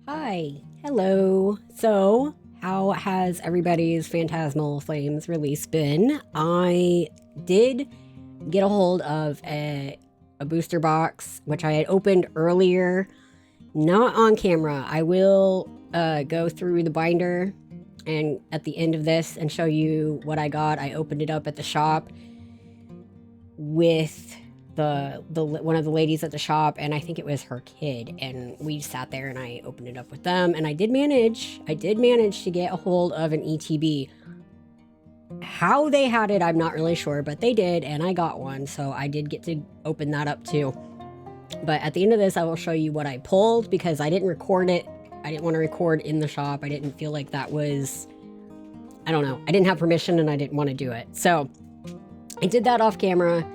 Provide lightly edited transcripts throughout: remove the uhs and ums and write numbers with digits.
Hi, hello. So, how has everybody's Phantasmal Flames release been? I did get a hold of a booster box, which I had opened earlier, not on camera. I will go through the binder and at the end of this and show you what I got. I opened it up at the shop with the one of the ladies at the shop, and I think it was her kid, and we sat there and I opened it up with them, and I did manage to get a hold of an ETB. How they had it, I'm not really sure, but they did, and I got one, so I did get to open that up too. But at the end of this, I will show you what I pulled, because I didn't record it. I didn't want to record in the shop. I didn't feel like that was, I don't know, I didn't have permission and I didn't want to do it. So I did that off camera.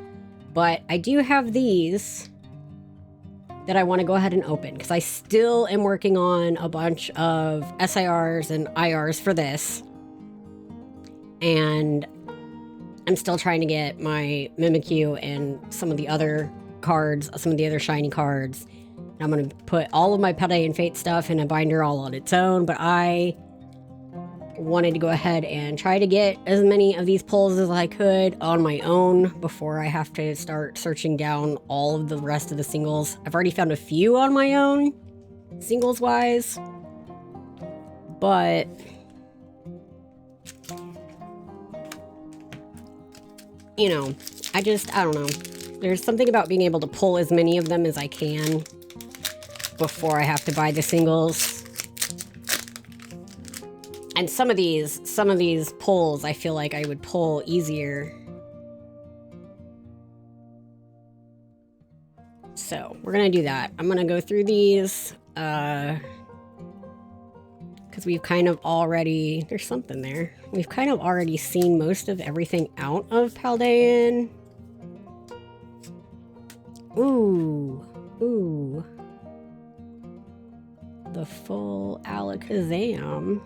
But I do have these that I want to go ahead and open, because I still am working on a bunch of SIRs and IRs for this. And I'm still trying to get my Mimikyu and some of the other cards, some of the other shiny cards. And I'm going to put all of my Pele and Fate stuff in a binder all on its own, but I wanted to go ahead and try to get as many of these pulls as I could on my own before I have to start searching down all of the rest of the singles. I've already found a few on my own, singles wise, but you know, I don't know. There's something about being able to pull as many of them as I can before I have to buy the singles. And some of these pulls, I feel like I would pull easier. So we're gonna do that. I'm gonna go through these, because we've kind of already, there's something there. We've kind of already seen most of everything out of Paldean. Ooh. The full Alakazam.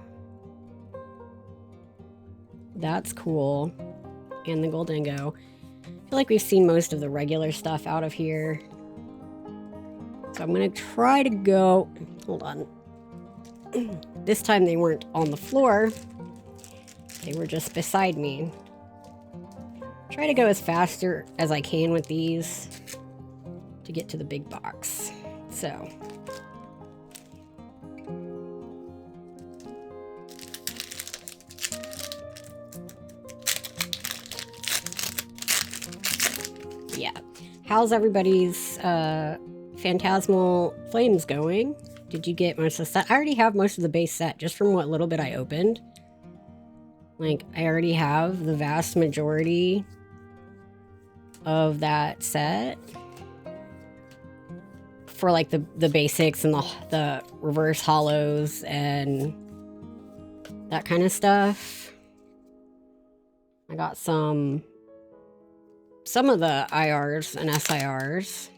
That's cool. And the Goldengo. I feel like we've seen most of the regular stuff out of here. So I'm going to try to go... Hold on. This time they weren't on the floor. They were just beside me. Try to go as faster as I can with these to get to the big box. So... yeah. How's everybody's Phantasmal Flames going? Did you get most of the set? I already have most of the base set, just from what little bit I opened. Like, I already have the vast majority of that set. For like the basics and the reverse hollows and that kind of stuff. I got some of the IRs and SIRs.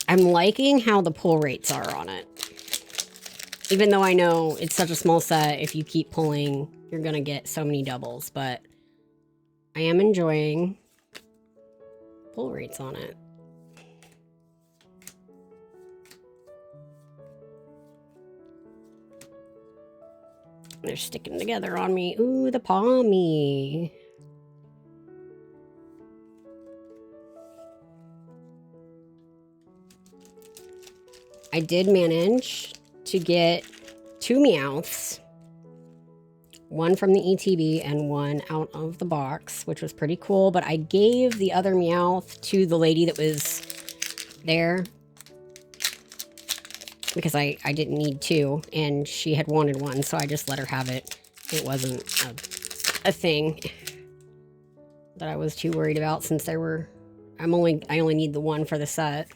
I'm liking how the pull rates are on it. Even though I know it's such a small set, if you keep pulling, you're gonna get so many doubles, but I am enjoying pull rates on it. They're sticking together on me. Ooh, the Palmy. I did manage to get 2 Meowths. One from the ETB and one out of the box, which was pretty cool. But I gave the other Meowth to the lady that was there, because I didn't need 2, and she had wanted one, so I just let her have it. It wasn't a thing that I was too worried about, since I only need the one for the set.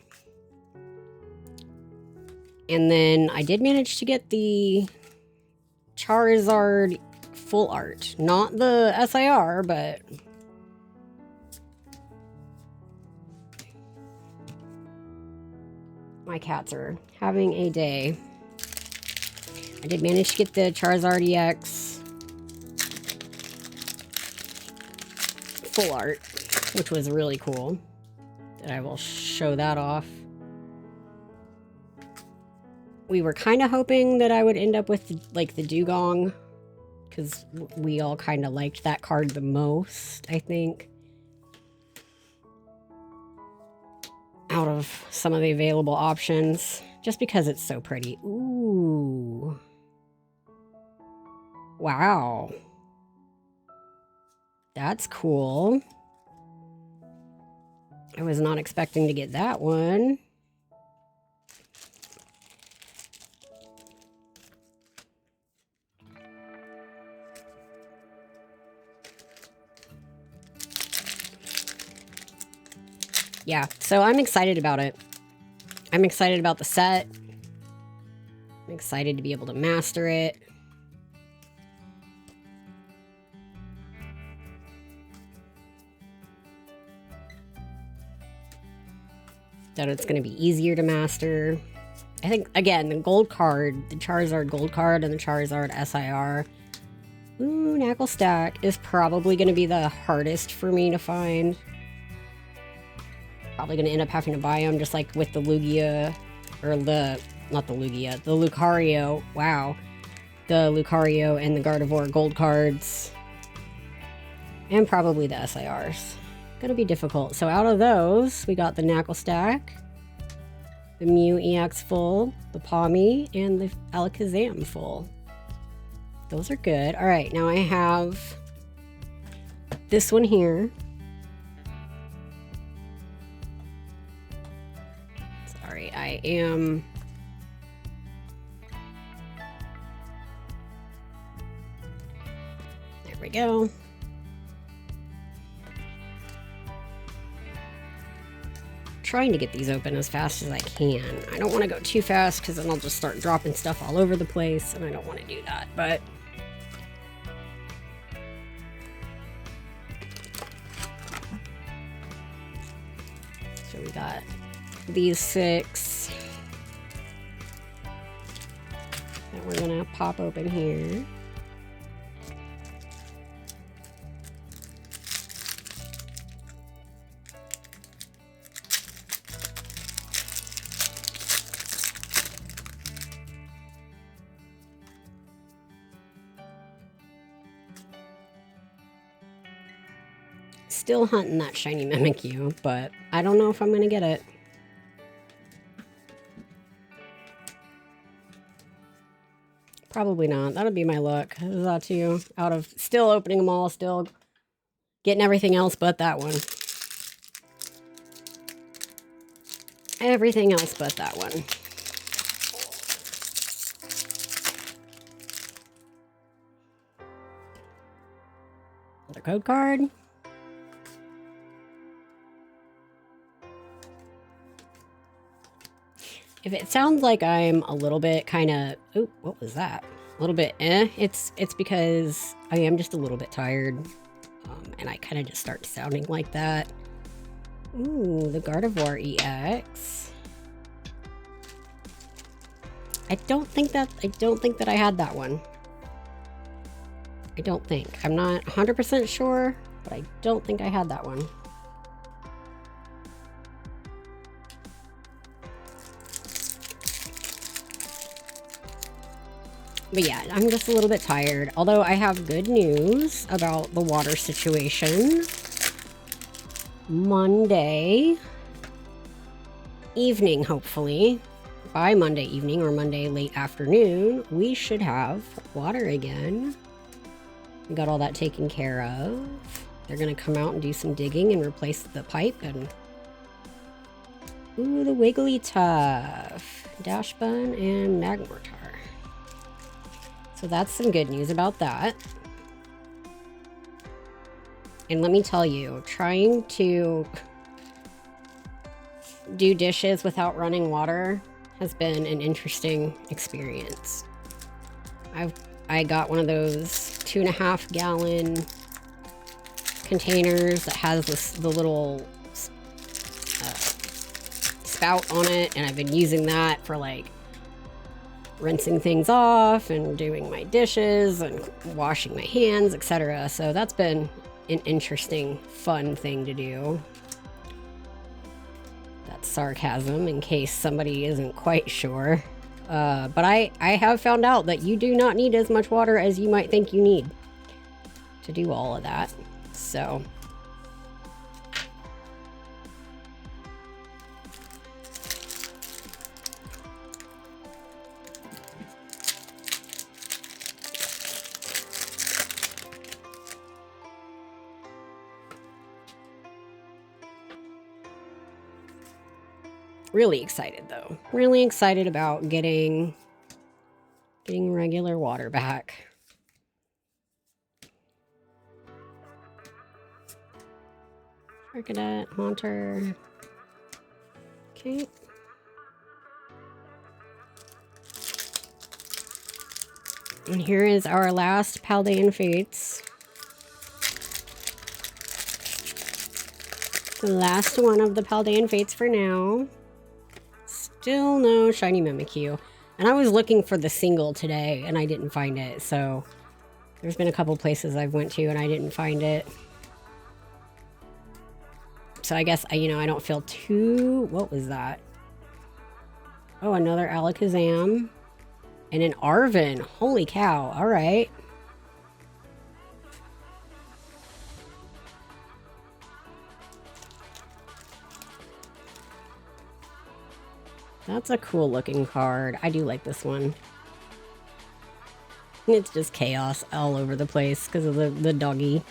And then I did manage to get the Charizard full art. Not the SIR, but... my cats are having a day. I did manage to get the Charizard EX full art, which was really cool. And I will show that off. We were kind of hoping that I would end up with like the Dugong, because we all kind of liked that card the most, I think, out of some of the available options, just because it's so pretty. Ooh. Wow. That's cool. I was not expecting to get that one. Yeah, so I'm excited about it. I'm excited about the set. I'm excited to be able to master it. That it's going to be easier to master. I think, again, the gold card, the Charizard gold card and the Charizard SIR. Ooh, Knuckle Stack is probably going to be the hardest for me to find. Probably going to end up having to buy them just like with the Lugia, or not the Lugia, the Lucario. Wow. The Lucario and the Gardevoir gold cards. And probably the SIRs. Gonna be difficult. So out of those, we got the Knuckle Stack, the Mew EX full, the Pawmi, and the Alakazam full. Those are good. All right, now I have this one here. Sorry, I am... There we go. Trying to get these open as fast as I can. I don't want to go too fast because then I'll just start dropping stuff all over the place, and I don't want to do that, but... So we got these 6 that we're gonna pop open here. Still hunting that shiny Mimikyu, but I don't know if I'm gonna get it. Probably not. That'll be my luck. Is that too? Out of still opening them all, still getting everything else but that one. Everything else but that one. The code card. If it sounds like I'm a little bit kind of, oh, what was that? A little bit, it's because I am just a little bit tired, and I kind of just start sounding like that. Ooh, the Gardevoir EX. I don't think that I had that one. I don't think. I'm not 100% sure, but I don't think I had that one. But yeah, I'm just a little bit tired. Although I have good news about the water situation. Monday evening, hopefully. By Monday evening or Monday late afternoon, we should have water again. We got all that taken care of. They're gonna come out and do some digging and replace the pipe and... Ooh, the Wigglytuff, Dashbun, and Magmortar. So that's some good news about that. And let me tell you, trying to do dishes without running water has been an interesting experience. I got one of those 2.5 gallon containers that has the little spout on it, and I've been using that for like rinsing things off and doing my dishes and washing my hands, etc. So that's been an interesting, fun thing to do. That's sarcasm in case somebody isn't quite sure. But I have found out that you do not need as much water as you might think you need to do all of that. So really excited though. Really excited about getting regular water back. Cricket, Haunter. Okay. And here is our last Paldean Fates. The last one of the Paldean Fates for now. Still no shiny Mimikyu. And I was looking for the single today and I didn't find it. So there's been a couple places I've went to and I didn't find it. So I guess, I don't feel too... What was that? Oh, another Alakazam. And an Arven. Holy cow. All right. That's a cool looking card. I do like this one. It's just chaos all over the place because of the doggy.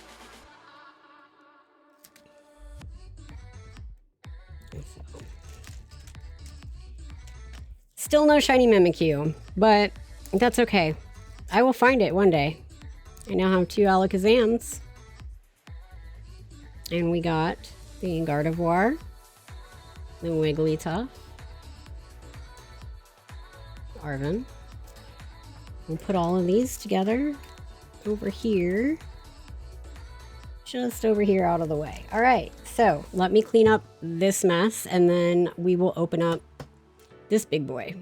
Still no shiny Mimikyu, but that's okay. I will find it one day. I now have 2 Alakazams. And we got the Gardevoir, the Wigglytuff, Arven. We'll put all of these together over here. Just over here out of the way. All right, so let me clean up this mess and then we will open up this big boy.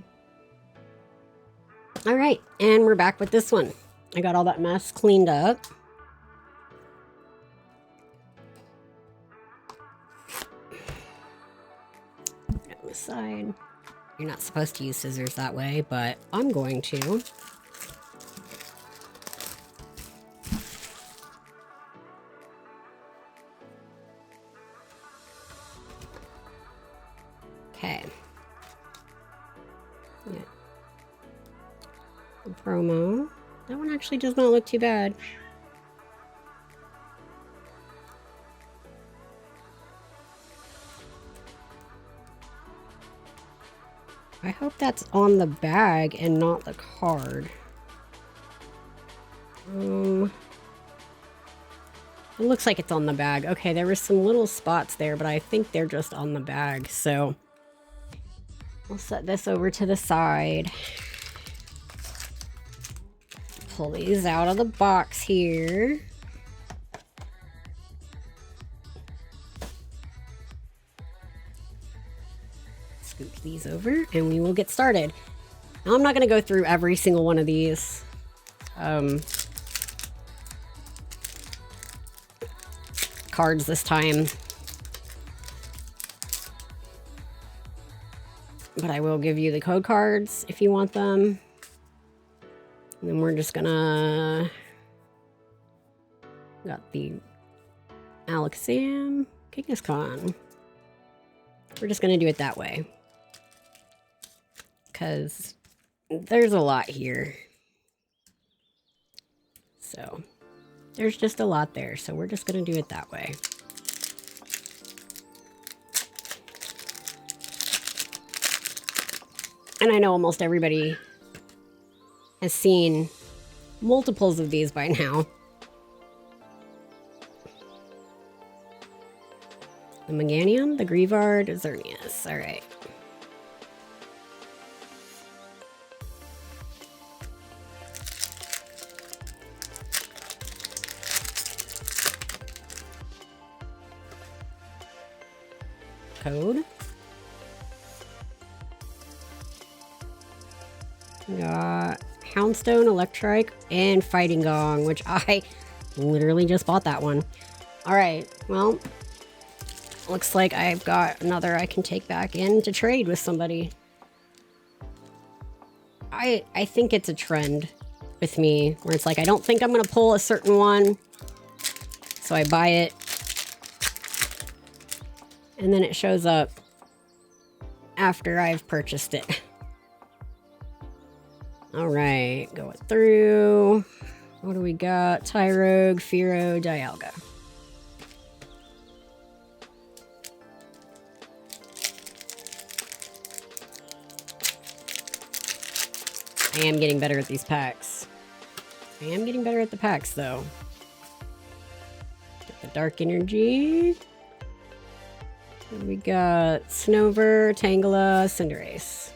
All right, and we're back with this one. I got all that mess cleaned up. Put it on the side. You're not supposed to use scissors that way, but I'm going to. Okay. Yeah. The promo. That one actually does not look too bad. I hope that's on the bag and not the card. It looks like it's on the bag. Okay, there were some little spots there, but I think they're just on the bag. So I'll set this over to the side. Pull these out of the box here. Scoop these over and we will get started. Now I'm not going to go through every single one of these. Cards this time. But I will give you the code cards if you want them. And then we're just gonna... Got the Alakazam, Kangaskhan. We're just gonna do it that way. Because there's a lot here. So, there's just a lot there. So we're just gonna do it that way. And I know almost everybody has seen multiples of these by now. The Meganium, the Greavard, Xerneas. All right. Code. Got Houndstone, Electrike, and Fighting Gong, which I literally just bought that one. All right, well, looks like I've got another I can take back in to trade with somebody. I think it's a trend with me where it's like, I don't think I'm going to pull a certain one. So I buy it. And then it shows up after I've purchased it. All right, going through. What do we got? Tyrogue, Fearow, Dialga. I am getting better at these packs. I am getting better at the packs, though. Get the Dark Energy. We got Snover, Tangela, Cinderace.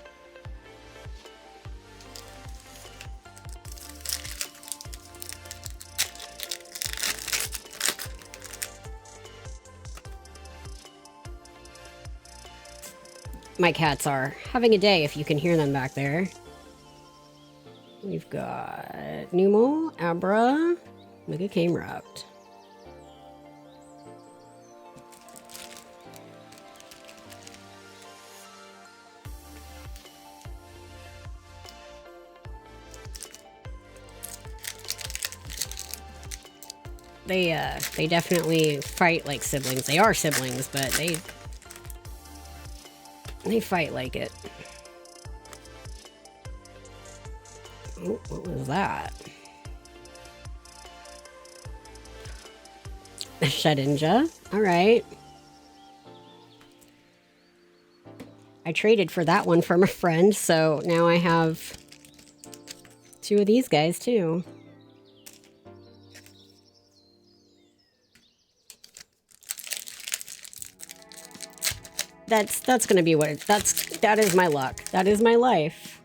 My cats are having a day, if you can hear them back there. We've got Numel, Abra, Mega Camerupt. They definitely fight like siblings. They are siblings, but they fight like it. Oh, what was that? Shedinja. All right. I traded for that one from a friend, so now I have 2 of these guys too. That's gonna be what that is my luck. That is my life.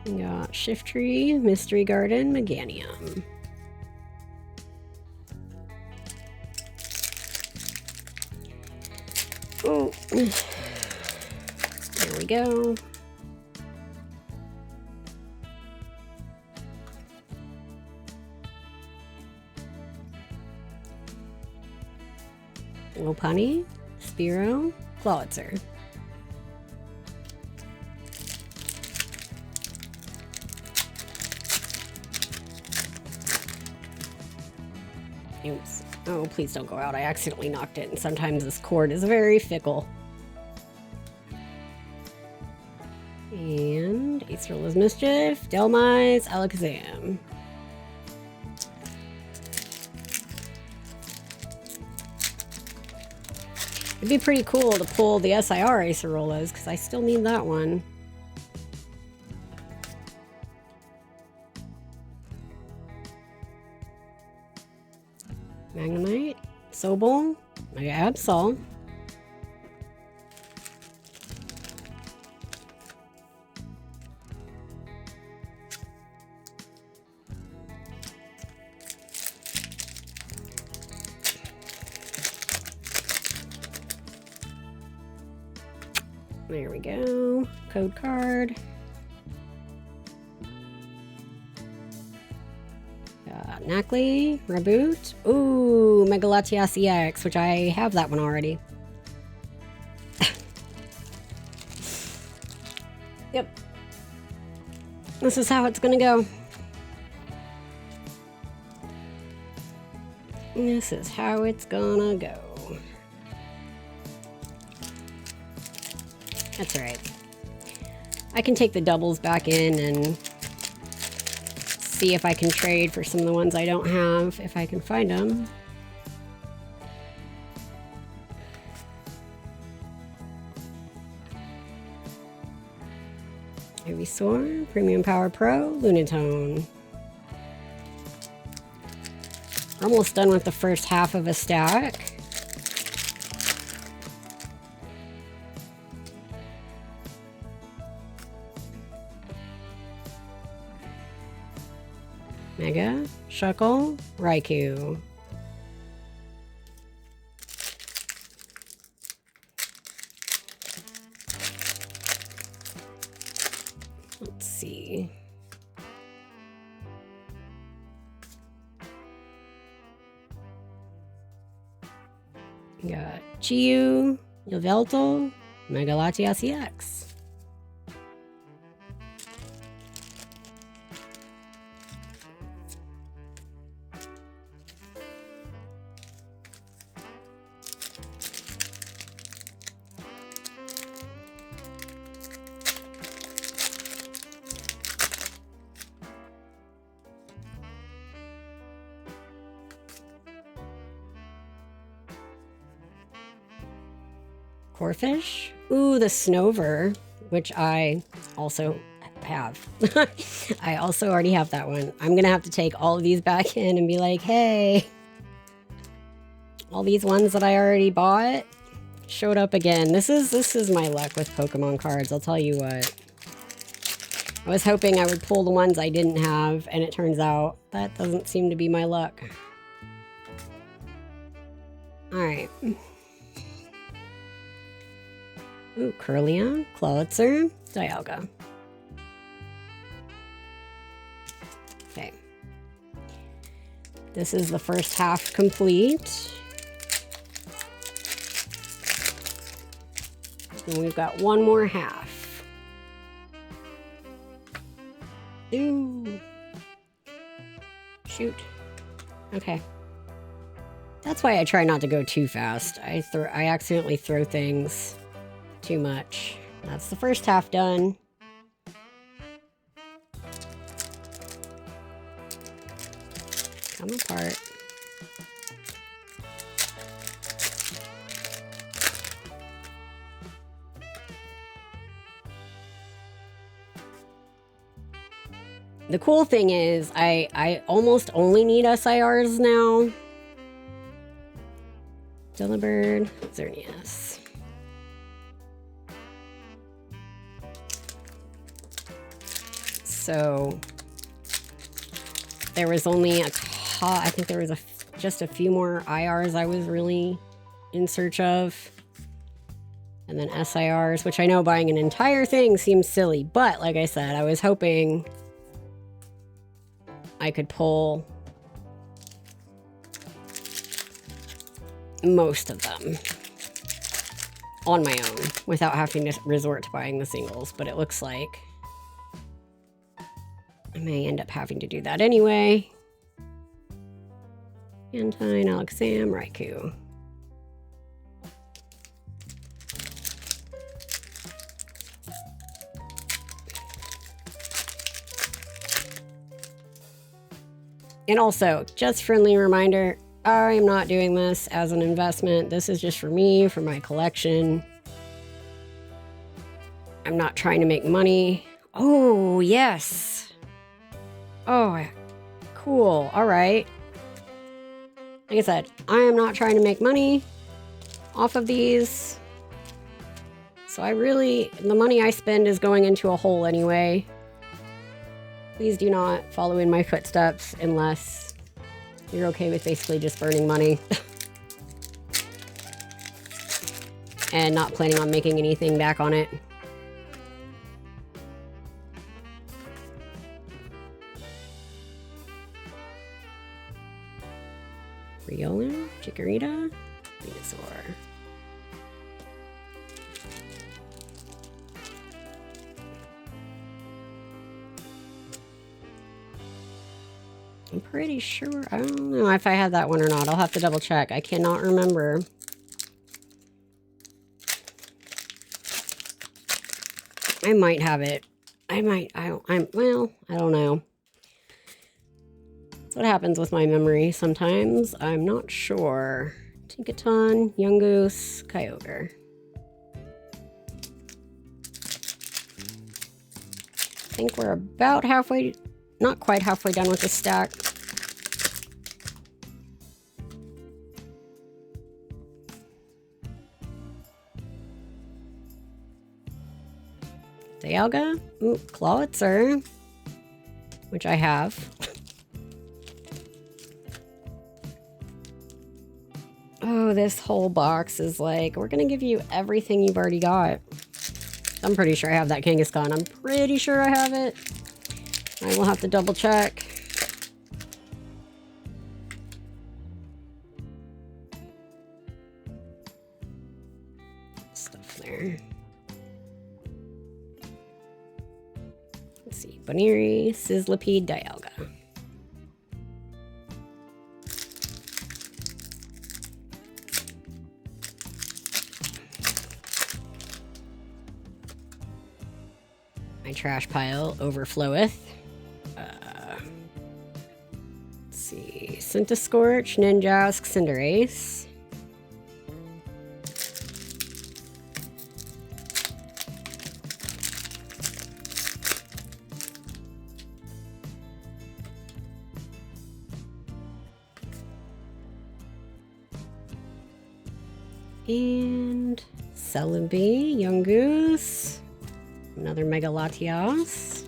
We got Shiftry, Mystery Garden, Meganium. Oh, there we go. Lopunny, Spearow, Clawitzer. Oops. Oh, please don't go out. I accidentally knocked it, and sometimes this cord is very fickle. And Acerola's Mischief, Delmise, Alakazam. It'd be pretty cool to pull the SIR Acerolas, because I still need that one. Magnemite, Sobol, Mega Absol. There we go. Code card. Knackley, Raboot. Ooh, Mega Latias EX, which I have that one already. Yep. This is how it's gonna go. This is how it's gonna go. That's alright. I can take the doubles back in and see if I can trade for some of the ones I don't have, if I can find them. Ivysaur, Premium Power Pro, Lunatone. We're almost done with the first half of a stack. Mega, Shuckle, Raikou. Let's see. We got Chiyu, Yveltal, Mega Latias EX. Corfish. Ooh, the Snover, which I also have. I also already have that one. I'm gonna have to take all of these back in and be like, hey, all these ones that I already bought showed up again. This is my luck with Pokemon cards, I'll tell you what. I was hoping I would pull the ones I didn't have, and it turns out that doesn't seem to be my luck. Alright. Ooh, Curlion, Clawitzer, Dialga. Okay. This is the first half complete. And we've got one more half. Ooh. Shoot. Okay. That's why I try not to go too fast. I accidentally throw things too much. That's the first half done. Come apart. The cool thing is I almost only need SIRs now. Delibird, Xerneas. So there was only I think there was just a few more IRs I was really in search of. And then SIRs, which I know buying an entire thing seems silly, but like I said, I was hoping I could pull most of them on my own without having to resort to buying the singles, but it looks like I may end up having to do that anyway. Entine, Alexam, Raikou. And also, just friendly reminder, I am not doing this as an investment. This is just for me, for my collection. I'm not trying to make money. Oh, yes. Oh, cool. All right. Like I said, I am not trying to make money off of these. So the money I spend is going into a hole anyway. Please do not follow in my footsteps unless you're okay with basically just burning money. And not planning on making anything back on it. Riolu, Chikorita, Venusaur. I'm pretty sure, I don't know if I had that one or not. I'll have to double check. I cannot remember. I might have it. Well, I don't know. That's what happens with my memory sometimes. I'm not sure. Tinkaton, Yungoos, Kyogre. I think we're about halfway, not quite halfway done with the stack. Dialga, ooh, Clawitzer, which I have. Oh, this whole box is like, we're gonna give you everything you've already got. I'm pretty sure I have that Kangaskhan. I'm pretty sure I have it. I will have to double check. stuff there. Let's see, Boniri, Sizzlipede, Dialga. My trash pile overfloweth. Let's see, Scentiscorch, Ninjask, Cinderace. And Celebi, Yungoos, another Mega Latias.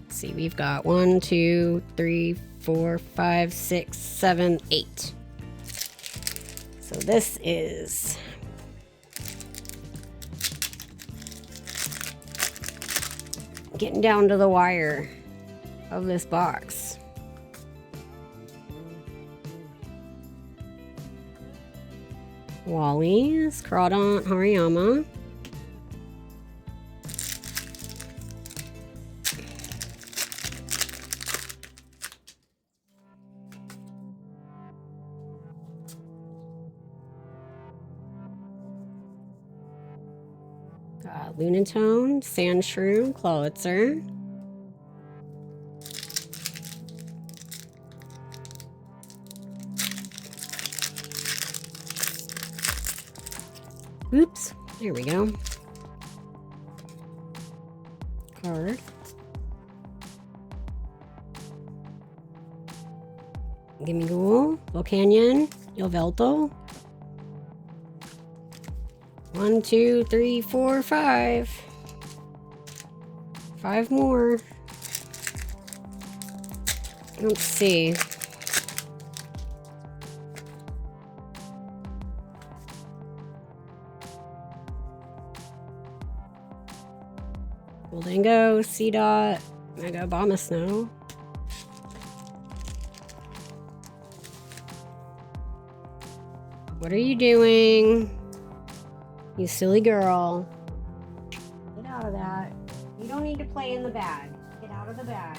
Let's see, we've got 1, 2, 3, 4, 5, 6, 7, 8. So this is getting down to the wire of this box. Wally's, Crawdaunt, Hariyama. Got Lunatone, Sandshrew, Clawitzer. Oops, there we go. Card. Gimmighoul, Volcanion, Yveltal. 1, 2, 3, 4, 5. 5 more. Let's see. Goldango, Seedot, Mega Abomasnow. What are you doing? You silly girl. Get out of that. You don't need to play in the bag. Get out of the bag.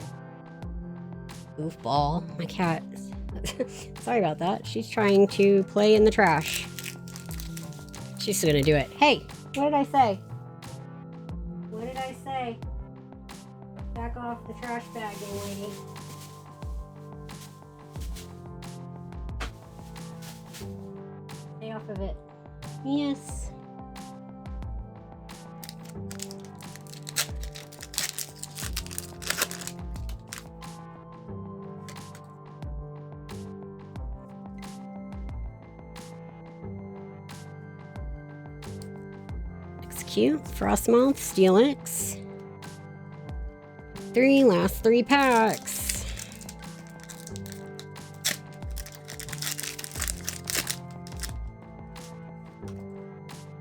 Goofball. My cat. Sorry about that. She's trying to play in the trash. She's gonna do it. Hey, what did I say? What did I say? Back off the trash bag, young lady. Stay off of it. Yes. Cute. Frostmoth, Steelix. Last 3 packs.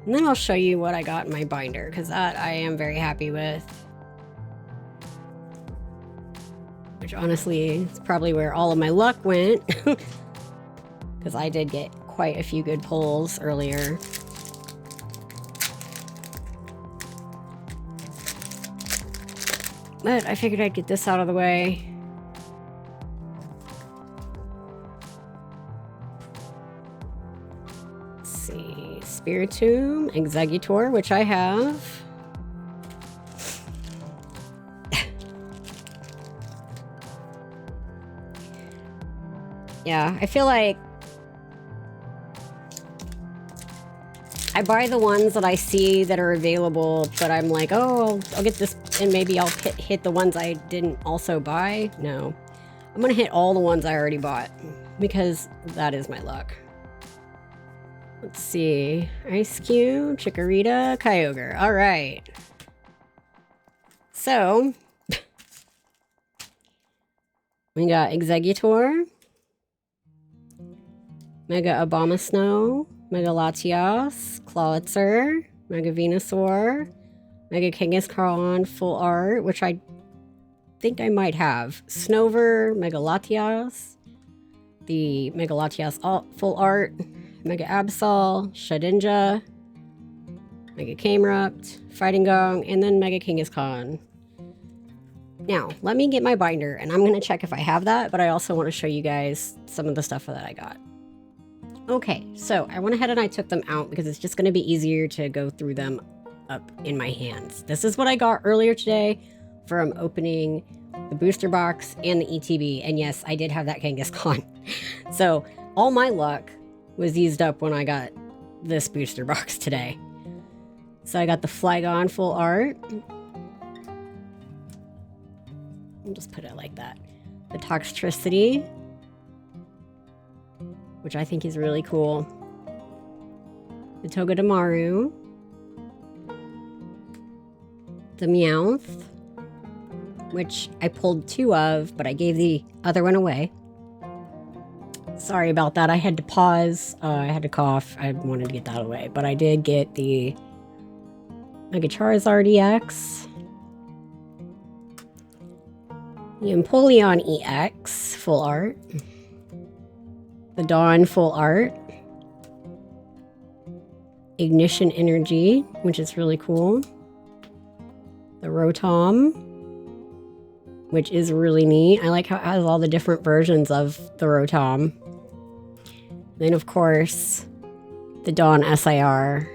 And then I'll show you what I got in my binder, because that I am very happy with. Which honestly is probably where all of my luck went. Because I did get quite a few good pulls earlier. But I figured I'd get this out of the way. Let's see. Spiritomb, Exeggutor, which I have. Yeah, I feel like I buy the ones that I see that are available, but I'm like, oh, I'll get this, and maybe I'll hit the ones I didn't also buy. No, I'm gonna hit all the ones I already bought, because that is my luck. Let's see. Ice Cube, Chikorita, Kyogre. All right. So, we got Exeggutor, Mega Abomasnow, Mega Latias, Clawitzer, Mega Venusaur, Mega Kangaskhan Full Art, which I think I might have Snover, Megalatias, the Megalatias full art, Mega Absol, Shedinja, Mega Camerupt, Fighting Gong, and then Mega Kangaskhan. Now, let me get my binder, and I'm going to check if I have that, but I also want to show you guys some of the stuff that I got. Okay, so I went ahead and I took them out because it's just going to be easier to go through them up in my hands. This is what I got earlier today from opening the booster box and the ETB, and yes, I did have that Kangaskhan. So all my luck was used up when I got this booster box today. So I got the Flygon full art. I'll just put it like that. The Toxtricity, which I think is really cool. The Togedemaru. The Meowth, which I pulled 2 of, but I gave the other one away. Sorry about that. I had to pause. I had to cough. I wanted to get that away, but I did get the Mega Charizard EX. The Empoleon EX full art. The Dawn full art. Ignition Energy, which is really cool. The Rotom, which is really neat. I like how it has all the different versions of the Rotom. Then, of course, the Dawn SIR.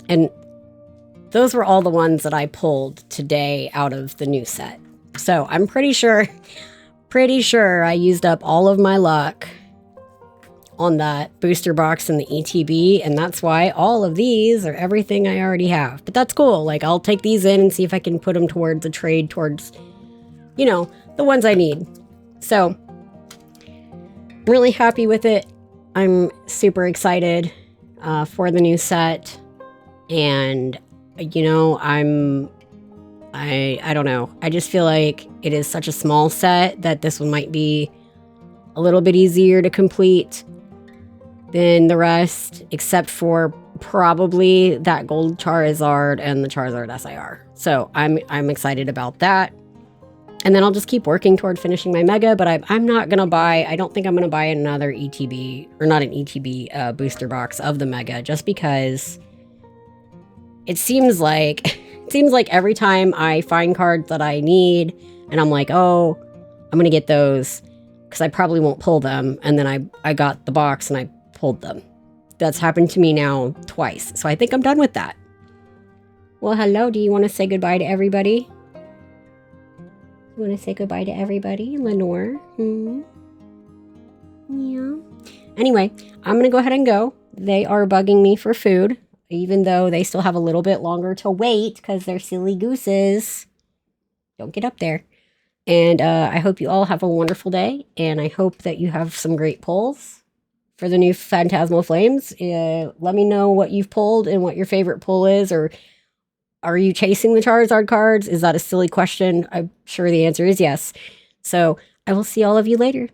And those were all the ones that I pulled today out of the new set. So I'm pretty sure I used up all of my luck on that booster box and the ETB, and that's why all of these are everything I already have. But that's cool. Like, I'll take these in and see if I can put them towards a trade towards, you know, the ones I need. So, I'm really happy with it. I'm super excited for the new set. And, you know, I don't know. I just feel like it is such a small set that this one might be a little bit easier to complete than the rest, except for probably that gold Charizard and the Charizard SIR. So I'm excited about that. And then I'll just keep working toward finishing my Mega, but I'm not going to buy, I don't think I'm going to buy another ETB, or not an ETB booster box of the Mega, just because it seems like every time I find cards that I need, and I'm like, oh, I'm going to get those, because I probably won't pull them, and then I got the box and I pulled them. That's happened to me now twice, so I think I'm done with that. Well, hello, do you want to say goodbye to everybody? You want to say goodbye to everybody, Lenore? Yeah. Anyway, I'm going to go ahead and go. They are bugging me for food, even though they still have a little bit longer to wait because they're silly gooses. Don't get up there. And I hope you all have a wonderful day, and I hope that you have some great pulls for the new Phantasmal Flames. Let me know what you've pulled and what your favorite pull is, or are you chasing the Charizard cards? Is that a silly question? I'm sure the answer is yes. So I will see all of you later.